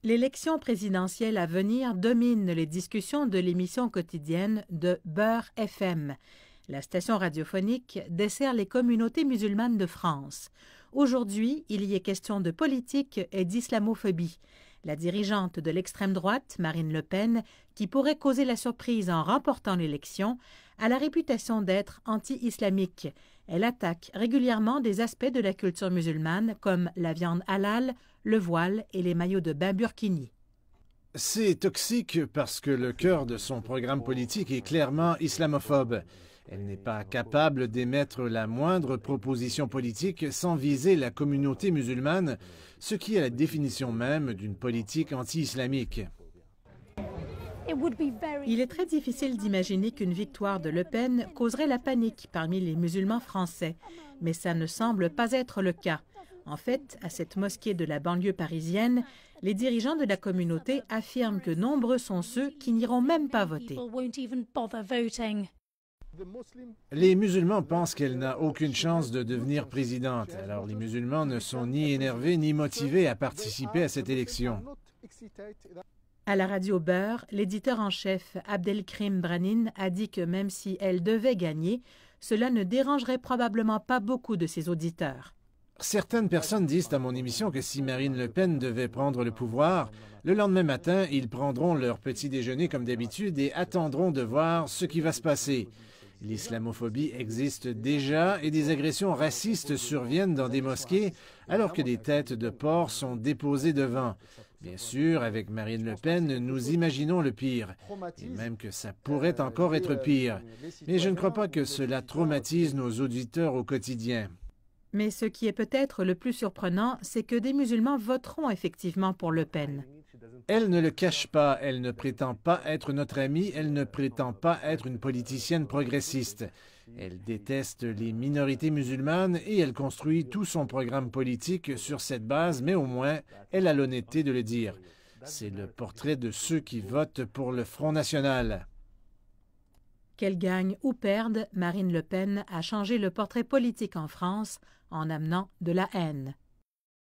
L'élection présidentielle à venir domine les discussions de l'émission quotidienne de Beurre FM. La station radiophonique dessert les communautés musulmanes de France. Aujourd'hui, il y est question de politique et d'islamophobie. La dirigeante de l'extrême droite, Marine Le Pen, qui pourrait causer la surprise en remportant l'élection, a la réputation d'être anti-islamique. Elle attaque régulièrement des aspects de la culture musulmane comme la viande halal, le voile et les maillots de bain burkini. C'est toxique parce que le cœur de son programme politique est clairement islamophobe. Elle n'est pas capable d'émettre la moindre proposition politique sans viser la communauté musulmane, ce qui est la définition même d'une politique anti-islamique. Il est très difficile d'imaginer qu'une victoire de Le Pen causerait la panique parmi les musulmans français, mais ça ne semble pas être le cas. En fait, à cette mosquée de la banlieue parisienne, les dirigeants de la communauté affirment que nombreux sont ceux qui n'iront même pas voter. Les musulmans pensent qu'elle n'a aucune chance de devenir présidente. Alors les musulmans ne sont ni énervés ni motivés à participer à cette élection. À la radio Beurre, l'éditeur en chef Abdelkrim Branin a dit que même si elle devait gagner, cela ne dérangerait probablement pas beaucoup de ses auditeurs. Certaines personnes disent à mon émission que si Marine Le Pen devait prendre le pouvoir, le lendemain matin, ils prendront leur petit déjeuner comme d'habitude et attendront de voir ce qui va se passer. L'islamophobie existe déjà et des agressions racistes surviennent dans des mosquées alors que des têtes de porc sont déposées devant. Bien sûr, avec Marine Le Pen, nous imaginons le pire, et même que ça pourrait encore être pire. Mais je ne crois pas que cela traumatise nos auditeurs au quotidien. Mais ce qui est peut-être le plus surprenant, c'est que des musulmans voteront effectivement pour Le Pen. Elle ne le cache pas, elle ne prétend pas être notre amie, elle ne prétend pas être une politicienne progressiste. Elle déteste les minorités musulmanes et elle construit tout son programme politique sur cette base, mais au moins, elle a l'honnêteté de le dire. C'est le portrait de ceux qui votent pour le Front national. Qu'elle gagne ou perde, Marine Le Pen a changé le portrait politique en France en amenant de la haine.